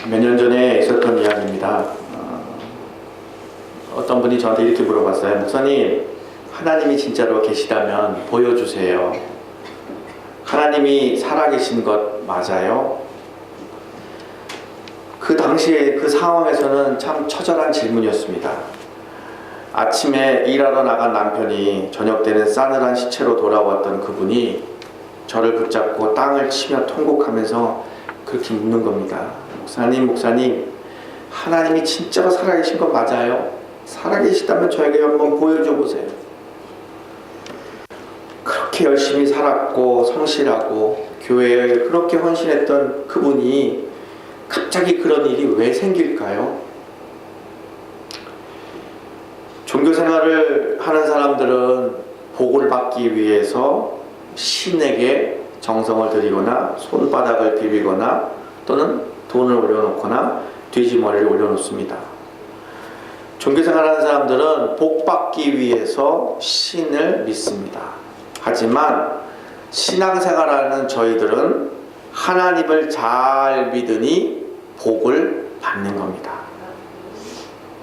몇 년 전에 있었던 이야기입니다. 어떤 분이 저한테 이렇게 물어봤어요. 목사님, 하나님이 진짜로 계시다면 보여주세요. 하나님이 살아계신 것 맞아요? 그 당시에 그 상황에서는 참 처절한 질문이었습니다. 아침에 일하러 나간 남편이 저녁 때는 싸늘한 시체로 돌아왔던 그분이 저를 붙잡고 땅을 치며 통곡하면서 그렇게 묻는 겁니다. 목사님, 하나님이 진짜로 살아계신 것 맞아요? 살아계시다면 저에게 한번 보여줘 보세요. 그렇게 열심히 살았고 성실하고 교회에 그렇게 헌신했던 그분이 갑자기 그런 일이 왜 생길까요? 종교생활을 하는 사람들은 복을 받기 위해서 신에게 정성을 들이거나 손바닥을 비비거나 또는 돈을 올려놓거나 돼지머리를 올려놓습니다. 종교생활하는 사람들은 복 받기 위해서 신을 믿습니다. 하지만 신앙생활하는 저희들은 하나님을 잘 믿으니 복을 받는 겁니다.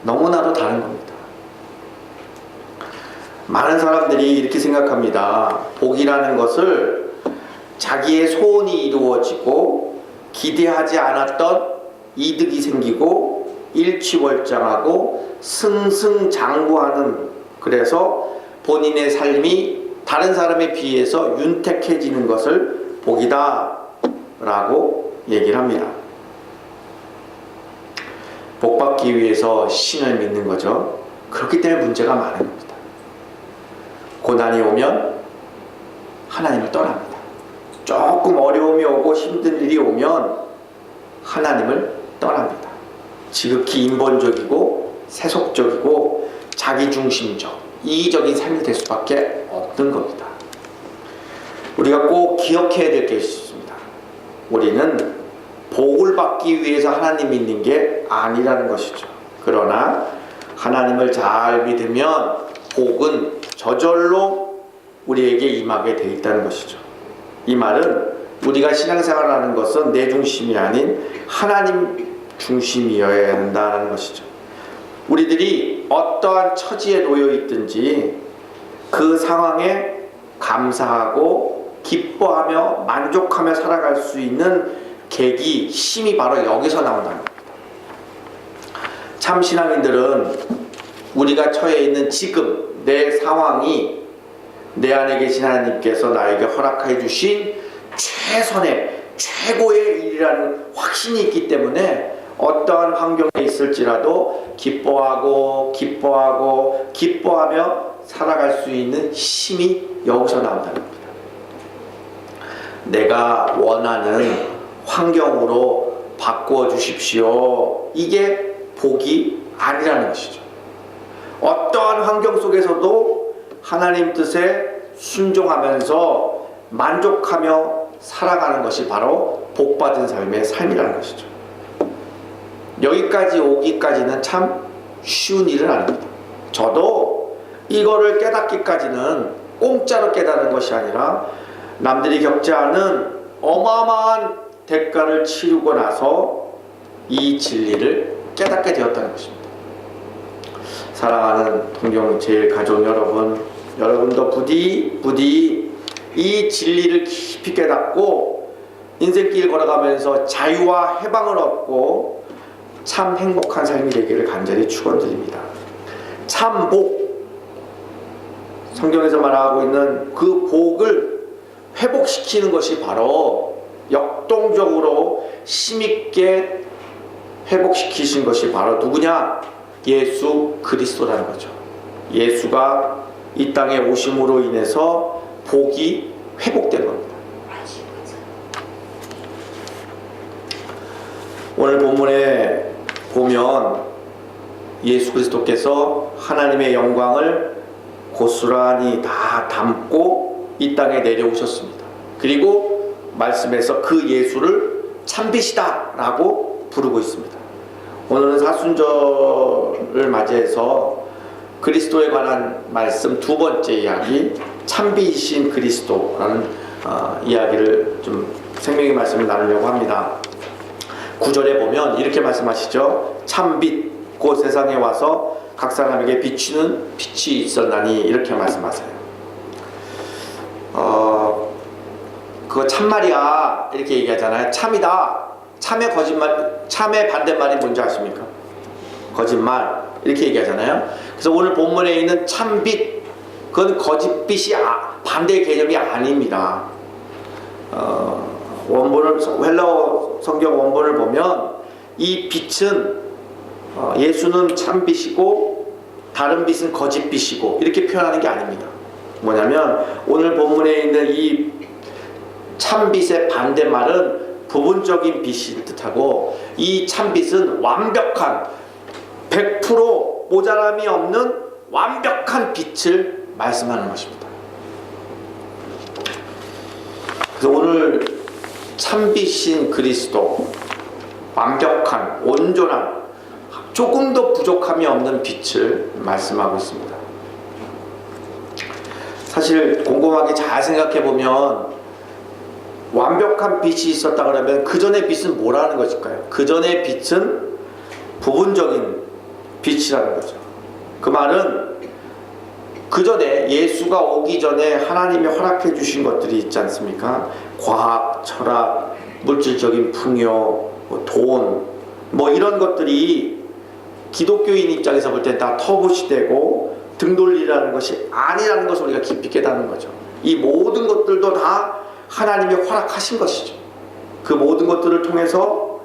너무나도 다른 겁니다. 많은 사람들이 이렇게 생각합니다. 복이라는 것을 자기의 소원이 이루어지고 기대하지 않았던 이득이 생기고 일취월장하고 승승장구하는, 그래서 본인의 삶이 다른 사람에 비해서 윤택해지는 것을 복이다 라고 얘기를 합니다. 복 받기 위해서 신을 믿는 거죠. 그렇기 때문에 문제가 많은 겁니다. 고난이 오면 하나님을 떠납니다. 조금 어려움이 오고 힘든 일이 오면 하나님을 떠납니다. 지극히 인본적이고 세속적이고 자기중심적, 이기적인 삶이 될 수밖에 없는 겁니다. 우리가 꼭 기억해야 될 게 있습니다. 우리는 복을 받기 위해서 하나님 믿는 게 아니라는 것이죠. 그러나 하나님을 잘 믿으면 복은 저절로 우리에게 임하게 되어 있다는 것이죠. 이 말은 우리가 신앙생활을 하는 것은 내 중심이 아닌 하나님 중심이어야 한다는 것이죠. 우리들이 어떠한 처지에 놓여 있든지 그 상황에 감사하고 기뻐하며 만족하며 살아갈 수 있는 계기, 힘이 바로 여기서 나온다는 겁니다. 참 신앙인들은 우리가 처해 있는 지금 내 상황이 내 안에 계신 하나님께서 나에게 허락해 주신 최고의 일이라는 확신이 있기 때문에 어떠한 환경에 있을지라도 기뻐하며 살아갈 수 있는 힘이 여기서 나온다는 겁니다. 내가 원하는 환경으로 바꾸어 주십시오. 이게 복이 아니라는 것이죠. 어떠한 환경 속에서도 하나님 뜻에 순종하면서 만족하며 살아가는 것이 바로 복받은 삶의 삶이라는 것이죠. 여기까지 오기까지는 참 쉬운 일은 아닙니다. 저도 이거를 깨닫기까지는 공짜로 깨달은 것이 아니라 남들이 겪지 않은 어마어마한 대가를 치르고 나서 이 진리를 깨닫게 되었다는 것입니다. 사랑하는 동경제일 가족 여러분, 여러분도 부디 이 진리를 깊이 깨닫고 인생길 걸어가면서 자유와 해방을 얻고 참 행복한 삶이 되기를 간절히 축원드립니다. 참 복, 성경에서 말하고 있는 그 복을 회복시키는 것이 바로 역동적으로 힘있게 회복시키신 것이 바로 누구냐? 예수 그리스도라는 거죠. 예수가 이 땅에 오심으로 인해서 복이 회복된 겁니다. 오늘 본문에 보면 예수 그리스도께서 하나님의 영광을 고스란히 다 담고 이 땅에 내려오셨습니다. 그리고 말씀에서 그 예수를 참빛이다 라고 부르고 있습니다. 오늘은 사순절을 맞이해서 그리스도에 관한 말씀 두 번째 이야기, 참빛이신 그리스도라는 이야기를 좀 생명의 말씀을 나누려고 합니다. 9절에 보면 이렇게 말씀하시죠. 참빛 곧 세상에 와서 각 사람에게 비추는 빛이 있었나니 이렇게 말씀하세요. 그거 참말이야 이렇게 얘기하잖아요. 참이다. 참의 거짓말, 참의 반대말이 뭔지 아십니까? 거짓말 이렇게 얘기하잖아요. 그래서 오늘 본문에 있는 참빛, 그건 거짓빛이 반대의 개념이 아닙니다. 원본을, 헬라어 성경 원본을 보면 이 빛은 예수는 참빛이고 다른 빛은 거짓빛이고 이렇게 표현하는 게 아닙니다. 뭐냐면 오늘 본문에 있는 이 참빛의 반대말은 부분적인 빛을 뜻하고, 이 참빛은 완벽한 100% 모자람이 없는 완벽한 빛을 말씀하는 것입니다. 그래서 오늘 참빛인 그리스도, 완벽한 온전한 조금도 부족함이 없는 빛을 말씀하고 있습니다. 사실 곰곰하게 잘 생각해 보면 완벽한 빛이 있었다 그러면 그 전의 빛은 뭐라는 것일까요? 그 전의 빛은 부분적인 빛이라는 거죠. 그 말은 그 전에, 예수가 오기 전에 하나님이 허락해 주신 것들이 있지 않습니까? 과학, 철학, 물질적인 풍요, 돈, 이런 것들이 기독교인 입장에서 볼 때 다 터부시되고 등 돌리라는 것이 아니라는 것을 우리가 깊이 깨닫는 거죠. 이 모든 것들도 다 하나님이 허락하신 것이죠. 그 모든 것들을 통해서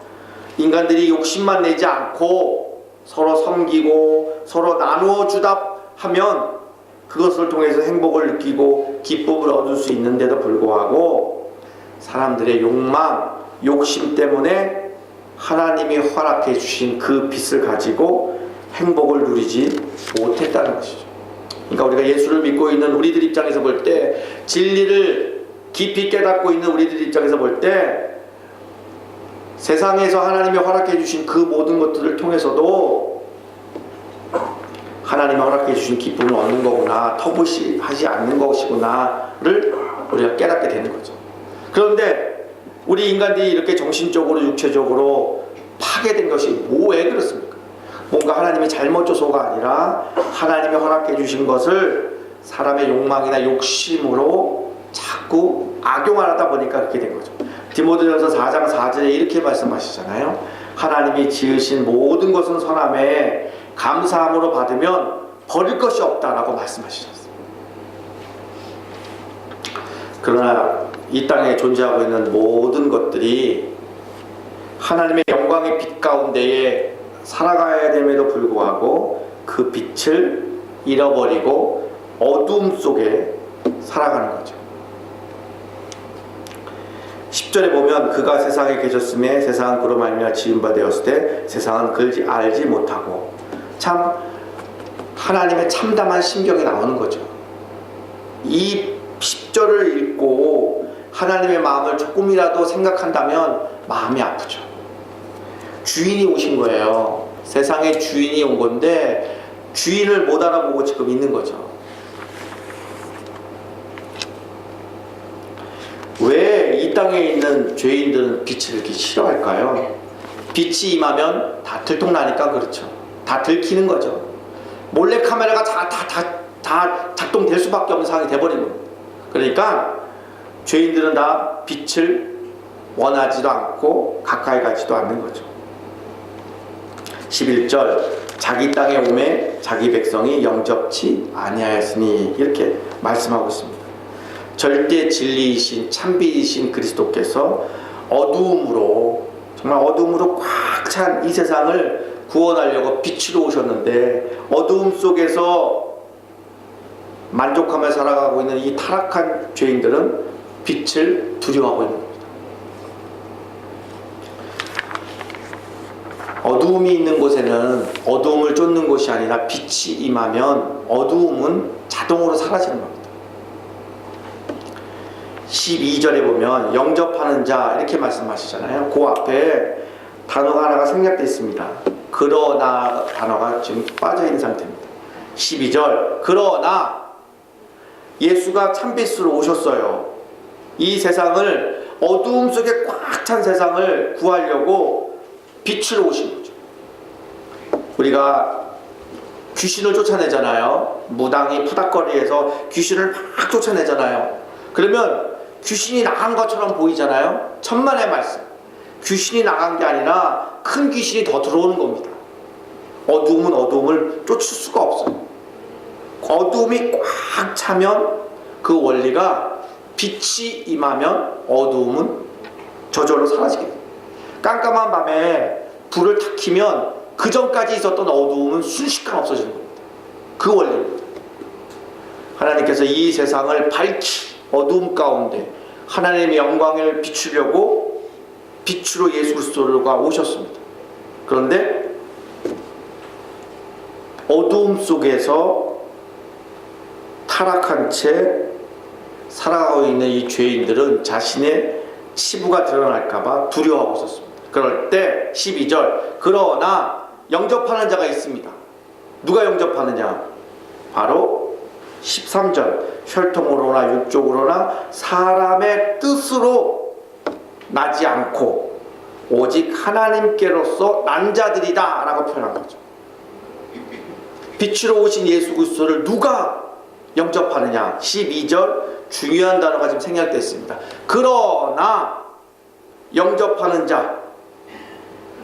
인간들이 욕심만 내지 않고 서로 섬기고 서로 나누어 주다 하면 그것을 통해서 행복을 느끼고 기쁨을 얻을 수 있는데도 불구하고 사람들의 욕망, 욕심 때문에 하나님이 허락해 주신 그 빛을 가지고 행복을 누리지 못했다는 것이죠. 그러니까 우리가 예수를 믿고 있는 우리들 입장에서 볼 때, 진리를 깊이 깨닫고 있는 우리들 입장에서 볼 때, 세상에서 하나님이 허락해 주신 그 모든 것들을 통해서도 하나님이 허락해 주신 기쁨을 얻는 거구나, 터부시하지 않는 것이구나를 우리가 깨닫게 되는 거죠. 그런데 우리 인간들이 이렇게 정신적으로 육체적으로 파괴된 것이 왜 그렇습니까? 뭔가 하나님이 잘못 줘서가 아니라 하나님이 허락해 주신 것을 사람의 욕망이나 욕심으로 자꾸 악용하다 보니까 그렇게 된 거죠. 디모데전서 4장 4절에 이렇게 말씀하시잖아요. 하나님이 지으신 모든 것은 선함에 감사함으로 받으면 버릴 것이 없다라고 말씀하시셨어요. 그러나 이 땅에 존재하고 있는 모든 것들이 하나님의 영광의 빛 가운데에 살아가야 됨에도 불구하고 그 빛을 잃어버리고 어두움 속에 살아가는 거죠. 10절에 보면 그가 세상에 계셨음에 세상은 그로 말미암아 지은 바 되었을 때 세상은 그를 알지 못하고, 참 하나님의 참담한 심경이 나오는 거죠. 이 10절을 읽고 하나님의 마음을 조금이라도 생각한다면 마음이 아프죠. 주인이 오신 거예요. 세상에 주인이 온 건데 주인을 못 알아보고 지금 있는 거죠. 왜 이 땅에 있는 죄인들은 빛을 이렇게 싫어할까요? 빛이 임하면 다 들통나니까 그렇죠. 다 들키는 거죠. 몰래 카메라가 다 작동될 수밖에 없는 상황이 돼버린 겁니다. 그러니까 죄인들은 다 빛을 원하지도 않고 가까이 가지도 않는 거죠. 11절 자기 땅에 오매 자기 백성이 영접치 아니하였으니 이렇게 말씀하고 있습니다. 절대 진리이신 참빛이신 그리스도께서 어두움으로, 정말 어두움으로 꽉 찬 이 세상을 구원하려고 빛으로 오셨는데 어두움 속에서 만족하며 살아가고 있는 이 타락한 죄인들은 빛을 두려워하고 있는 겁니다. 어두움이 있는 곳에는 어두움을 쫓는 것이 아니라 빛이 임하면 어두움은 자동으로 사라지는 겁니다. 12절에 보면 영접하는 자 이렇게 말씀하시잖아요. 그 앞에 단어가 하나가 생략되어 있습니다. 그러나 단어가 지금 빠져있는 상태입니다. 12절 그러나 예수가 참빛으로 오셨어요. 이 세상을, 어두움 속에 꽉 찬 세상을 구하려고 빛으로 오신 거죠. 우리가 귀신을 쫓아내잖아요. 무당이 푸닥거리에서 귀신을 막 쫓아내잖아요. 그러면 귀신이 나간 것처럼 보이잖아요. 천만의 말씀. 귀신이 나간 게 아니라 큰 귀신이 더 들어오는 겁니다. 어두움은 어두움을 쫓을 수가 없어요. 어두움이 꽉 차면 그 원리가 빛이 임하면 어두움은 저절로 사라지게 돼요. 깜깜한 밤에 불을 탁 켜면 그 전까지 있었던 어두움은 순식간 없어지는 겁니다. 그 원리입니다. 하나님께서 이 세상을 밝히 어두움 가운데 하나님의 영광을 비추려고 빛으로 예수 그리스도가 오셨습니다. 그런데 어두움 속에서 타락한 채 살아가고 있는 이 죄인들은 자신의 치부가 드러날까봐 두려워하고 있었습니다. 그럴 때 12절 그러나 영접하는 자가 있습니다. 누가 영접하느냐? 바로 13절 혈통으로나 육족으로나 사람의 뜻으로 나지 않고 오직 하나님께로서 난 자들이다 라고 표현한 거죠. 빛으로 오신 예수 그리스도를 누가 영접하느냐? 12절 중요한 단어가 지금 생략됐습니다. 그러나 영접하는 자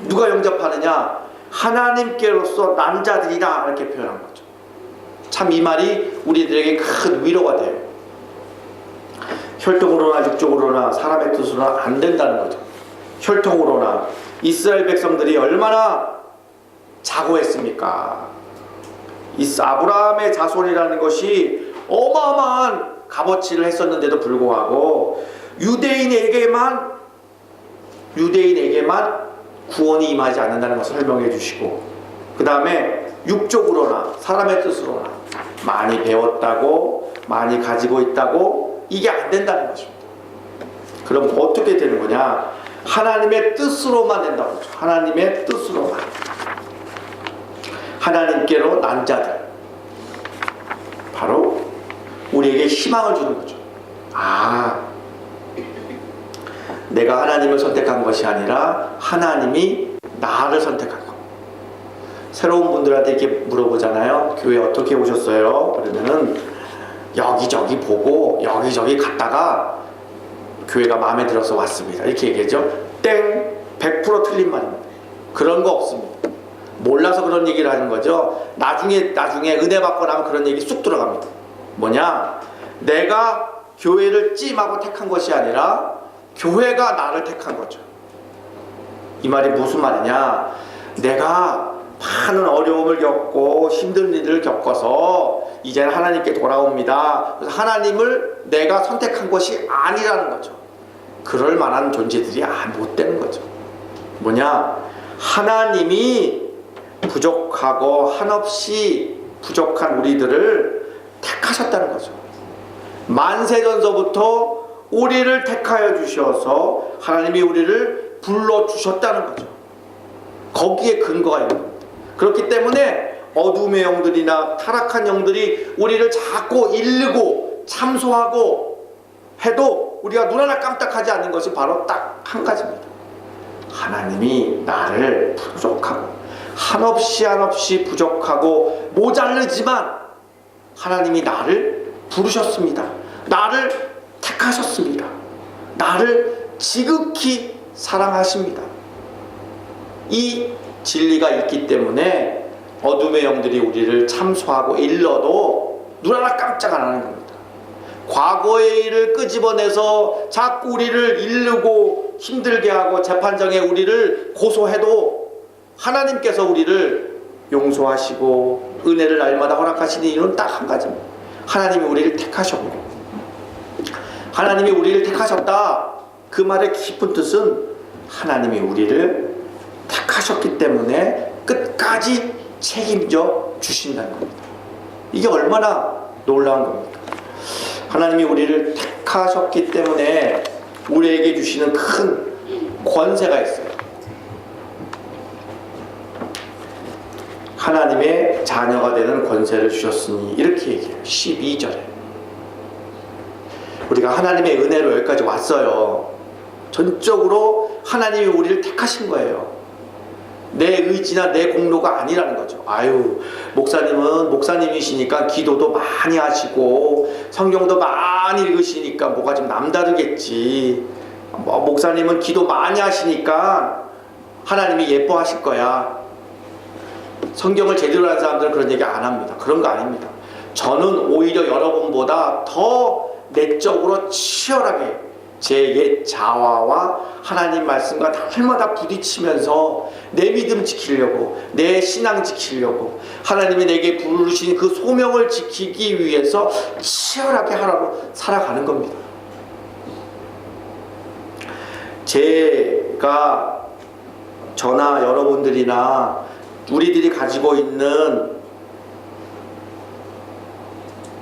누가 영접하느냐? 하나님께로서 난 자들이다 이렇게 표현한 거죠. 참 이 말이 우리들에게 큰 위로가 돼요. 혈통으로나 육족으로나 사람의 뜻으로나 안 된다는 거죠. 혈통으로나 이스라엘 백성들이 얼마나 자고했습니까? 아브라함의 자손이라는 것이 어마어마한 값어치를 했었는데도 불구하고 유대인에게만 구원이 임하지 않는다는 것을 설명해 주시고, 그 다음에 육족으로나 사람의 뜻으로나 많이 배웠다고 많이 가지고 있다고 이게 안 된다는 것입니다. 그럼 어떻게 되는 거냐? 하나님의 뜻으로만 된다고 하죠. 하나님의 뜻으로만. 하나님께로 난 자들, 바로 우리에게 희망을 주는 거죠. 내가 하나님을 선택한 것이 아니라 하나님이 나를 선택한 것. 새로운 분들한테 이렇게 물어보잖아요. 교회 어떻게 오셨어요? 그러면은 여기저기 보고 여기저기 갔다가 교회가 마음에 들어서 왔습니다. 이렇게 얘기하죠. 땡! 100% 틀린 말입니다. 그런 거 없습니다. 몰라서 그런 얘기를 하는 거죠. 나중에 은혜 받고 나면 그런 얘기 쑥 들어갑니다. 뭐냐? 내가 교회를 찜하고 택한 것이 아니라 교회가 나를 택한 거죠. 이 말이 무슨 말이냐? 내가 많은 어려움을 겪고 힘든 일을 겪어서 이제는 하나님께 돌아옵니다. 그래서 하나님을 내가 선택한 것이 아니라는 거죠. 그럴 만한 존재들이 못 되는 거죠. 뭐냐? 하나님이 부족하고 한없이 부족한 우리들을 택하셨다는 거죠. 만세전서부터 우리를 택하여 주셔서 하나님이 우리를 불러주셨다는 거죠. 거기에 근거가 있는 겁니다. 그렇기 때문에 어둠의 영들이나 타락한 영들이 우리를 자꾸 이르고 참소하고 해도 우리가 눈 하나 깜짝하지 않는 것이 바로 딱 한 가지입니다. 하나님이 나를 부족하고 한없이 부족하고 모자르지만 하나님이 나를 부르셨습니다. 나를 택하셨습니다. 나를 지극히 사랑하십니다. 이 진리가 있기 때문에 어둠의 영들이 우리를 참소하고 일러도 눈 하나 깜짝 안 하는 겁니다. 과거의 일을 끄집어내서 자꾸 우리를 이르고 힘들게 하고 재판정에 우리를 고소해도 하나님께서 우리를 용서하시고 은혜를 날마다 허락하시는 이유는 딱 한 가지입니다. 하나님이 우리를 택하셨고, 하나님이 우리를 택하셨다, 그 말의 깊은 뜻은 하나님이 우리를 택하셨기 때문에 끝까지 책임져 주신다는 겁니다. 이게 얼마나 놀라운 겁니까? 하나님이 우리를 택하셨기 때문에 우리에게 주시는 큰 권세가 있어요. 하나님의 자녀가 되는 권세를 주셨으니 이렇게 얘기해요. 12절에 우리가 하나님의 은혜로 여기까지 왔어요. 전적으로 하나님이 우리를 택하신 거예요. 내 의지나 내 공로가 아니라는 거죠. 아유, 목사님은 목사님이시니까 기도도 많이 하시고 성경도 많이 읽으시니까 뭐가 좀 남다르겠지. 목사님은 기도 많이 하시니까 하나님이 예뻐하실 거야. 성경을 제대로 하는 사람들은 그런 얘기 안 합니다. 그런 거 아닙니다. 저는 오히려 여러분보다 더 내적으로 치열하게 제 옛 자아와 하나님 말씀과 날마다 부딪히면서 내 믿음 지키려고, 내 신앙 지키려고, 하나님이 내게 부르신 그 소명을 지키기 위해서 치열하게 하라고 살아가는 겁니다. 제가 저나 여러분들이나 우리들이 가지고 있는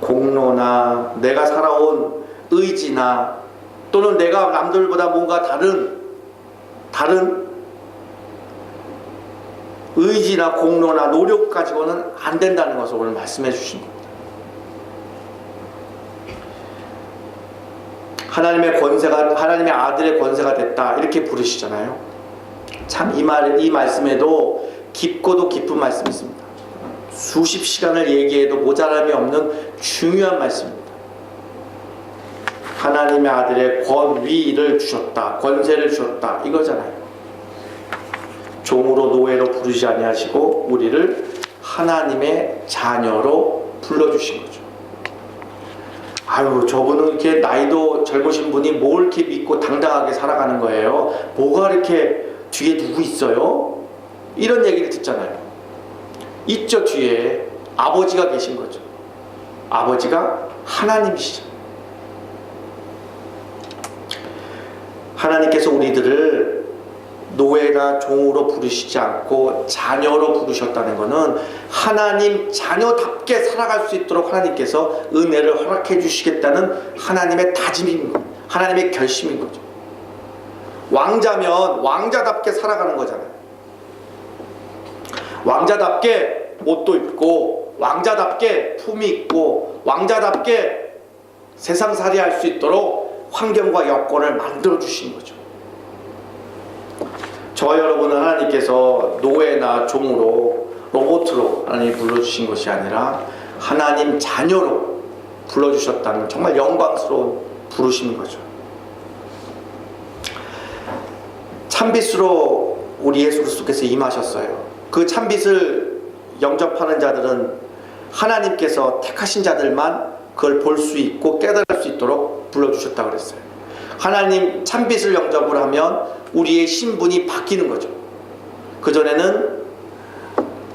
공로나 내가 살아온 의지나 또는 내가 남들보다 뭔가 다른 의지나 공로나 노력 가지고는 안 된다는 것을 오늘 말씀해 주신 겁니다. 하나님의 권세가, 하나님의 아들의 권세가 됐다 이렇게 부르시잖아요. 참 이 말씀에도 깊고도 깊은 말씀이 있습니다. 수십 시간을 얘기해도 모자람이 없는 중요한 말씀입니다. 하나님의 아들의 권위를 주셨다, 권세를 주셨다 이거잖아요. 종으로 노예로 부르지 아니하시고 우리를 하나님의 자녀로 불러주신 거죠. 아유, 저분은 이렇게 나이도 젊으신 분이 뭘 이렇게 믿고 당당하게 살아가는 거예요? 뭐가 이렇게 뒤에 누구 있어요? 이런 얘기를 듣잖아요. 있죠. 뒤에 아버지가 계신 거죠. 아버지가 하나님이시죠. 하나님께서 우리들을 노예나 종으로 부르시지 않고 자녀로 부르셨다는 것은 하나님 자녀답게 살아갈 수 있도록 하나님께서 은혜를 허락해 주시겠다는 하나님의 다짐인 것, 하나님의 결심인 거죠. 왕자면 왕자답게 살아가는 거잖아요. 왕자답게 옷도 입고 왕자답게 품이 있고 왕자답게 세상살이 할 수 있도록 환경과 여건을 만들어 주신 거죠. 저와 여러분은 하나님께서 노예나 종으로 로봇으로 하나님이 불러주신 것이 아니라 하나님 자녀로 불러주셨다는 정말 영광스러운 부르심인 거죠. 참빛으로 우리 예수 그리스도께서 임하셨어요. 그 참빛을 영접하는 자들은 하나님께서 택하신 자들만 그걸 볼 수 있고 깨달을 수 있도록 불러주셨다고 그랬어요. 하나님 참빛을 영접을 하면 우리의 신분이 바뀌는 거죠. 그전에는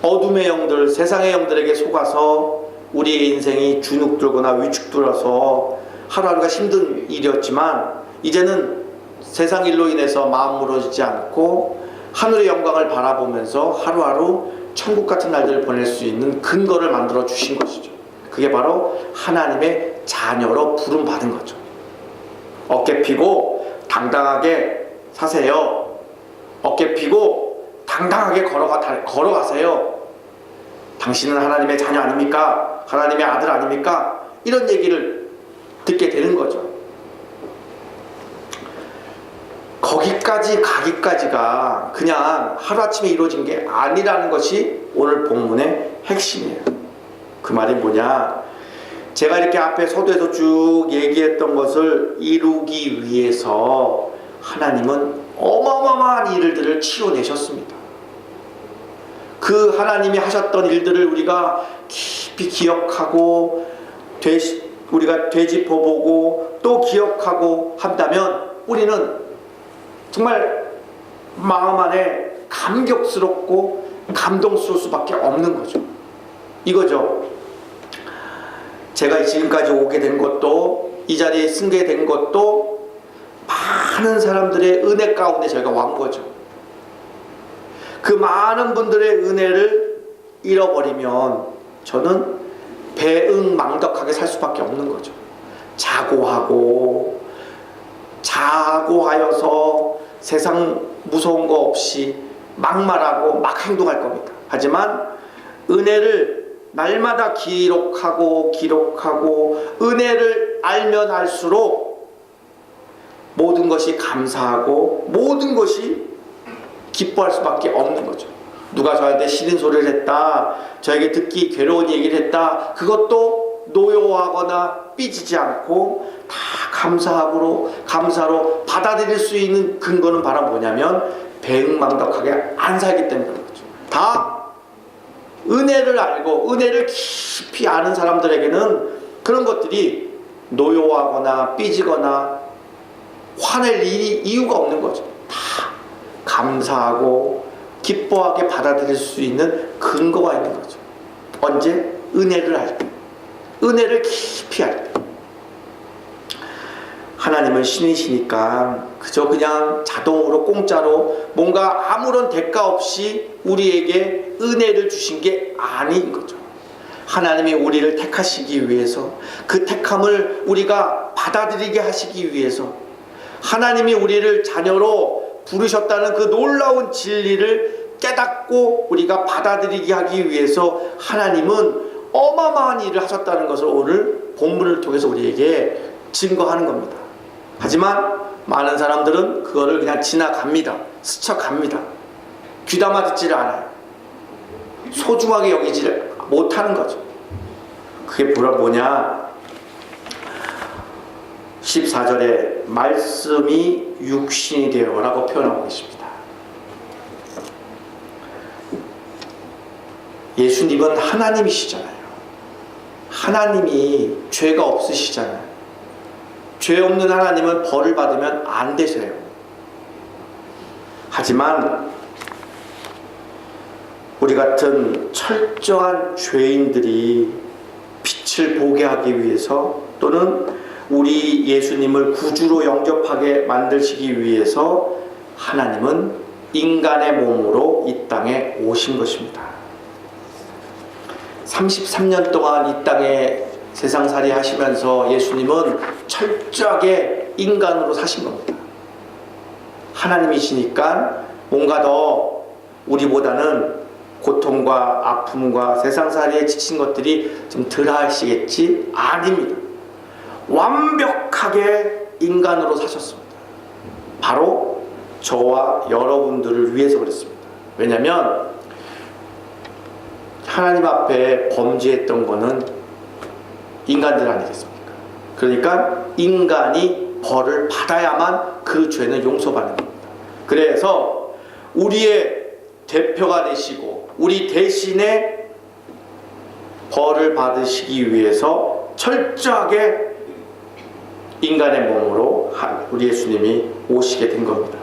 어둠의 영들, 세상의 영들에게 속아서 우리의 인생이 주눅들거나 위축들어서 하루하루가 힘든 일이었지만 이제는 세상 일로 인해서 마음 무너지지 않고 하늘의 영광을 바라보면서 하루하루 천국 같은 날들을 보낼 수 있는 근거를 만들어 주신 것이죠. 그게 바로 하나님의 자녀로 부름받은 거죠. 어깨 펴고 당당하게 사세요. 어깨 펴고 당당하게 걸어가세요. 당신은 하나님의 자녀 아닙니까? 하나님의 아들 아닙니까? 이런 얘기를 듣게 되는 거죠. 거기까지 가기까지가 그냥 하루아침에 이루어진 게 아니라는 것이 오늘 본문의 핵심이에요. 그 말이 뭐냐? 제가 이렇게 앞에 서두에서 쭉 얘기했던 것을 이루기 위해서 하나님은 어마어마한 일들을 치러내셨습니다. 그 하나님이 하셨던 일들을 우리가 깊이 기억하고 우리가 되짚어보고 또 기억하고 한다면 우리는 정말 마음 안에 감격스럽고 감동스러울 수밖에 없는 거죠. 이거죠. 제가 지금까지 오게 된 것도, 이 자리에 서게 된 것도 많은 사람들의 은혜 가운데 저희가 왔 거죠. 그 많은 분들의 은혜를 잃어버리면 저는 배응망덕하게 살 수밖에 없는 거죠. 자고하여서 세상 무서운 거 없이 막 말하고 막 행동할 겁니다. 하지만 은혜를 날마다 기록하고 은혜를 알면 알수록 모든 것이 감사하고 모든 것이 기뻐할 수밖에 없는 거죠. 누가 저한테 싫은 소리를 했다, 저에게 듣기 괴로운 얘기를 했다, 그것도 노여워하거나 삐지지 않고 다 감사로 받아들일 수 있는 근거는 바로 뭐냐면 배은망덕하게 안 살기 때문인 거죠. 다 은혜를 알고 은혜를 깊이 아는 사람들에게는 그런 것들이 노여워하거나 삐지거나 화낼 이유가 없는 거죠. 다 감사하고 기뻐하게 받아들일 수 있는 근거가 있는 거죠. 언제? 은혜를 알 때, 은혜를 깊이 알 때. 하나님은 신이시니까 그저 그냥 자동으로 공짜로 뭔가 아무런 대가 없이 우리에게 은혜를 주신 게 아닌 거죠. 하나님이 우리를 택하시기 위해서, 그 택함을 우리가 받아들이게 하시기 위해서, 하나님이 우리를 자녀로 부르셨다는 그 놀라운 진리를 깨닫고 우리가 받아들이게 하기 위해서 하나님은 어마어마한 일을 하셨다는 것을 오늘 본문을 통해서 우리에게 증거하는 겁니다. 하지만 많은 사람들은 그거를 그냥 지나갑니다. 스쳐갑니다. 귀담아 듣지를 않아요. 소중하게 여기지를 못하는 거죠. 그게 뭐냐? 14절에 말씀이 육신이 되어 라고 표현하고 있습니다. 예수님은 하나님이시잖아요. 하나님이 죄가 없으시잖아요. 죄 없는 하나님은 벌을 받으면 안 되세요. 하지만 우리 같은 철저한 죄인들이 빛을 보게 하기 위해서, 또는 우리 예수님을 구주로 영접하게 만드시기 위해서 하나님은 인간의 몸으로 이 땅에 오신 것입니다. 33년 동안 이 땅에 세상살이 하시면서 예수님은 철저하게 인간으로 사신 겁니다. 하나님이시니까 뭔가 더 우리보다는 고통과 아픔과 세상살이에 지친 것들이 좀 덜 하시겠지? 아닙니다. 완벽하게 인간으로 사셨습니다. 바로 저와 여러분들을 위해서 그랬습니다. 왜냐하면 하나님 앞에 범죄했던 거는 인간들 아니겠습니까? 그러니까 인간이 벌을 받아야만 그 죄는 용서받는 겁니다. 그래서 우리의 대표가 되시고 우리 대신에 벌을 받으시기 위해서 철저하게 인간의 몸으로 우리 예수님이 오시게 된 겁니다.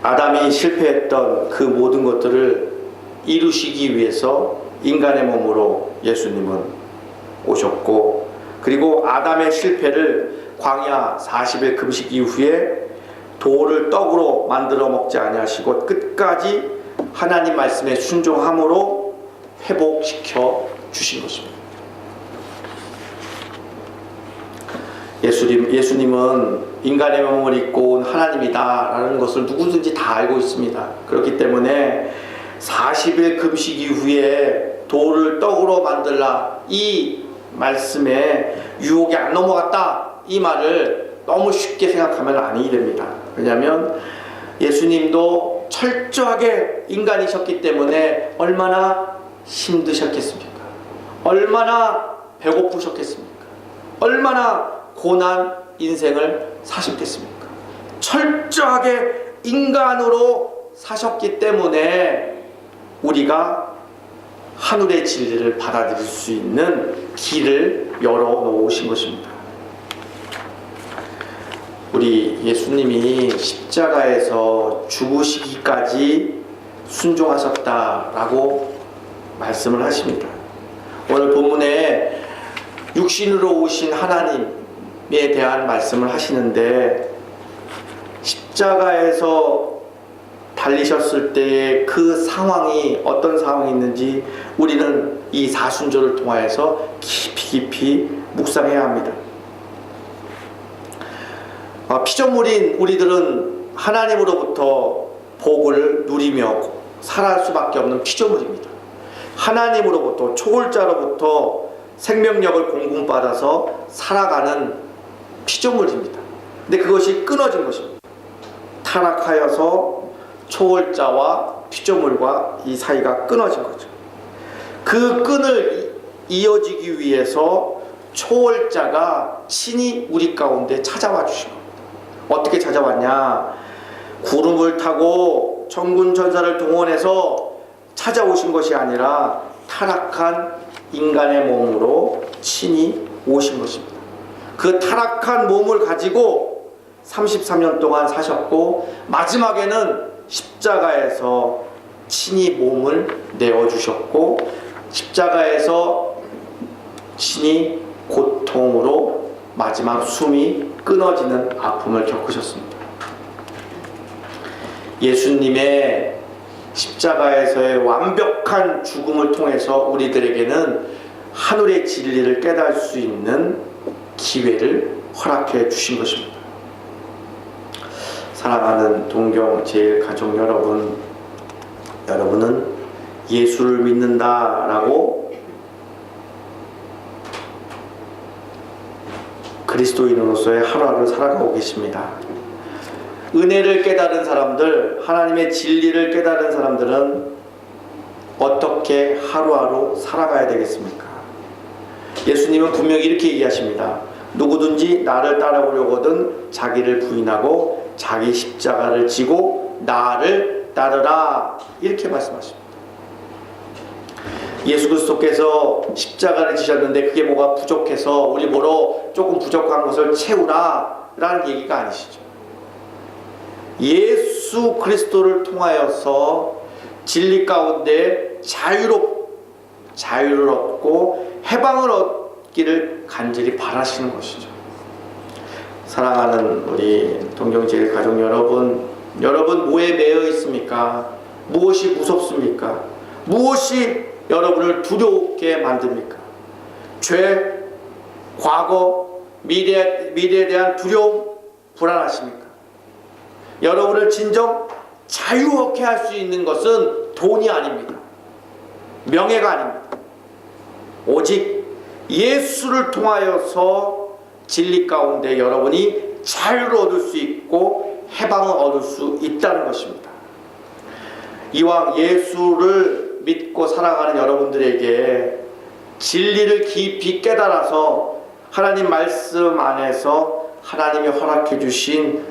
아담이 실패했던 그 모든 것들을 이루시기 위해서 인간의 몸으로 예수님은 오셨고, 그리고 아담의 실패를 광야 40일 금식 이후에 돌을 떡으로 만들어 먹지 아니하시고 끝까지 하나님 말씀에 순종함으로 회복시켜 주신 것입니다. 예수님은 인간의 몸을 입고 온 하나님이다라는 것을 누구든지 다 알고 있습니다. 그렇기 때문에 40일 금식 이후에 돌을 떡으로 만들라, 이 말씀에 유혹이 안 넘어갔다, 이 말을 너무 쉽게 생각하면 아니 됩니다. 왜냐하면 예수님도 철저하게 인간이셨기 때문에 얼마나 힘드셨겠습니까? 얼마나 배고프셨겠습니까? 얼마나 고난 인생을 사셨겠습니까? 철저하게 인간으로 사셨기 때문에 우리가 하늘의 진리를 받아들일 수 있는 길을 열어놓으신 것입니다. 우리 예수님이 십자가에서 죽으시기까지 순종하셨다라고 말씀을 하십니다. 오늘 본문에 육신으로 오신 하나님에 대한 말씀을 하시는데, 십자가에서 달리셨을 때의 그 상황이 어떤 상황이 있는지 우리는 이 사순절을 통하여서 깊이 묵상해야 합니다. 피조물인 우리들은 하나님으로부터 복을 누리며 살아갈 수밖에 없는 피조물입니다. 하나님으로부터, 초월자로부터 생명력을 공급받아서 살아가는 피조물입니다. 근데 그것이 끊어진 것입니다. 타락하여서 초월자와 피조물과 이 사이가 끊어진 거죠. 그 끈을 이어지기 위해서 초월자가 신이 우리 가운데 찾아와 주신 겁니다. 어떻게 찾아왔냐? 구름을 타고 천군 천사를 동원해서 찾아오신 것이 아니라 타락한 인간의 몸으로 친히 오신 것입니다. 그 타락한 몸을 가지고 33년 동안 사셨고 마지막에는 십자가에서 친히 몸을 내어주셨고 십자가에서 친히 고통으로 마지막 숨이 끊어지는 아픔을 겪으셨습니다. 예수님의 십자가에서의 완벽한 죽음을 통해서 우리들에게는 하늘의 진리를 깨달을 수 있는 기회를 허락해 주신 것입니다. 사랑하는 동경제일가족 여러분, 여러분은 예수를 믿는다라고 그리스도인으로서의 하루하루 살아가고 계십니다. 은혜를 깨달은 사람들, 하나님의 진리를 깨달은 사람들은 어떻게 하루하루 살아가야 되겠습니까? 예수님은 분명히 이렇게 얘기하십니다. 누구든지 나를 따라오려거든 자기를 부인하고 자기 십자가를 지고 나를 따르라, 이렇게 말씀하십니다. 예수 그리스도께서 십자가를 지셨는데 그게 뭐가 부족해서 우리 보러 조금 부족한 것을 채우라 라는 얘기가 아니시죠. 예수 그리스도를 통하여서 진리 가운데 자유를 얻고 해방을 얻기를 간절히 바라시는 것이죠. 사랑하는 우리 동경제일가족 여러분, 여러분 뭐에 매여 있습니까? 무엇이 무섭습니까? 무엇이 여러분을 두렵게 만듭니까? 죄, 과거, 미래에 대한 두려움, 불안하십니까? 여러분을 진정 자유롭게 할 수 있는 것은 돈이 아닙니다. 명예가 아닙니다. 오직 예수를 통하여서 진리 가운데 여러분이 자유를 얻을 수 있고 해방을 얻을 수 있다는 것입니다. 이왕 예수를 믿고 살아가는 여러분들에게 진리를 깊이 깨달아서 하나님 말씀 안에서 하나님이 허락해 주신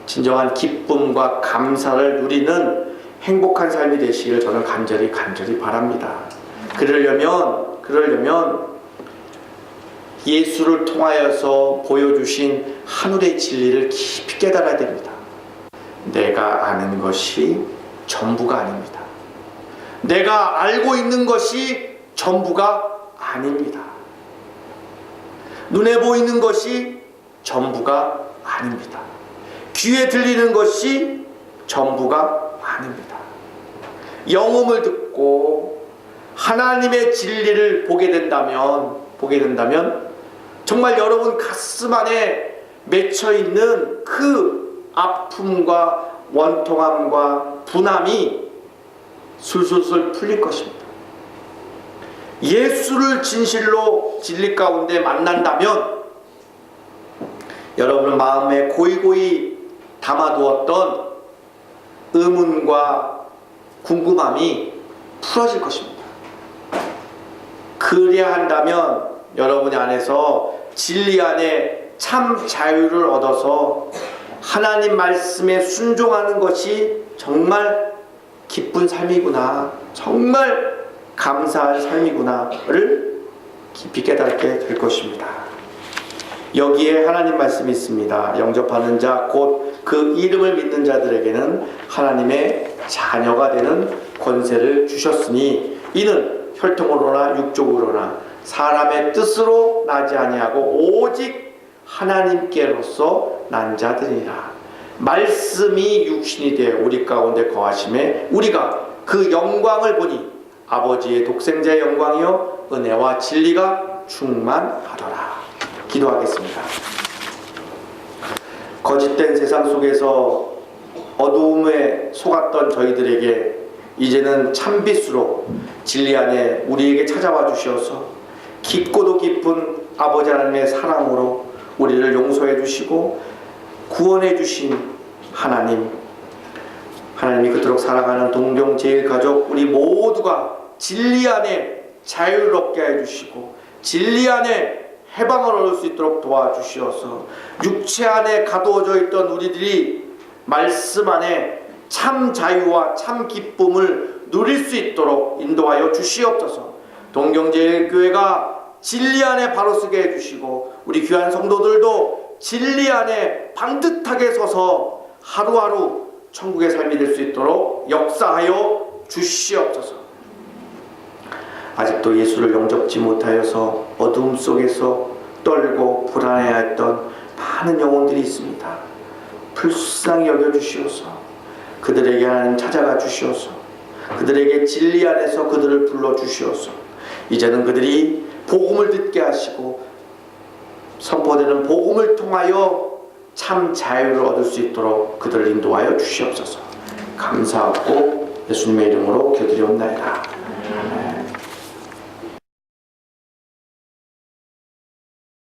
진정한 기쁨과 감사를 누리는 행복한 삶이 되시기를 저는 간절히 바랍니다. 그러려면 예수를 통하여서 보여주신 하늘의 진리를 깊이 깨달아야 됩니다. 내가 아는 것이 전부가 아닙니다. 내가 알고 있는 것이 전부가 아닙니다. 눈에 보이는 것이 전부가 아닙니다. 귀에 들리는 것이 전부가 아닙니다. 영음을 듣고 하나님의 진리를 보게 된다면 정말 여러분 가슴 안에 맺혀 있는 그 아픔과 원통함과 분함이 술술술 풀릴 것입니다. 예수를 진실로 진리 가운데 만난다면 여러분의 마음에 고이고이 담아두었던 의문과 궁금함이 풀어질 것입니다. 그래야 한다면 여러분의 안에서 진리 안에 참 자유를 얻어서 하나님 말씀에 순종하는 것이 정말 기쁜 삶이구나, 정말 감사한 삶이구나를 깊이 깨닫게 될 것입니다. 여기에 하나님 말씀이 있습니다. 영접하는 자, 곧 그 이름을 믿는 자들에게는 하나님의 자녀가 되는 권세를 주셨으니 이는 혈통으로나 육족으로나 사람의 뜻으로 나지 아니하고 오직 하나님께로서 난 자들이라. 말씀이 육신이 되어 우리 가운데 거하심에 우리가 그 영광을 보니 아버지의 독생자의 영광이요 은혜와 진리가 충만하더라. 기도하겠습니다. 거짓된 세상 속에서 어두움에 속았던 저희들에게 이제는 참빛으로 진리 안에 우리에게 찾아와 주셔서 깊고도 깊은 아버지 하나님의 사랑으로 우리를 용서해 주시고 구원해 주신 하나님, 하나님이 그토록 사랑하는 동정제일가족 우리 모두가 진리 안에 자유를 얻게 해주시고 진리 안에 해방을 얻을 수 있도록 도와주시어서 육체 안에 가두어져 있던 우리들이 말씀 안에 참 자유와 참 기쁨을 누릴 수 있도록 인도하여 주시옵소서. 동경제일교회가 진리 안에 바로 서게 해주시고 우리 귀한 성도들도 진리 안에 반듯하게 서서 하루하루 천국의 삶이 될 수 있도록 역사하여 주시옵소서. 아직도 예수를 영접지 못하여서 어둠 속에서 떨고 불안해했던 많은 영혼들이 있습니다. 불쌍히 여겨주시옵소서. 그들에게 하나님 찾아가 주시옵소서. 그들에게 진리 안에서 그들을 불러주시옵소서. 이제는 그들이 복음을 듣게 하시고 선포되는 복음을 통하여 참 자유를 얻을 수 있도록 그들을 인도하여 주시옵소서. 감사하고 예수님의 이름으로 기도드리옵나이다.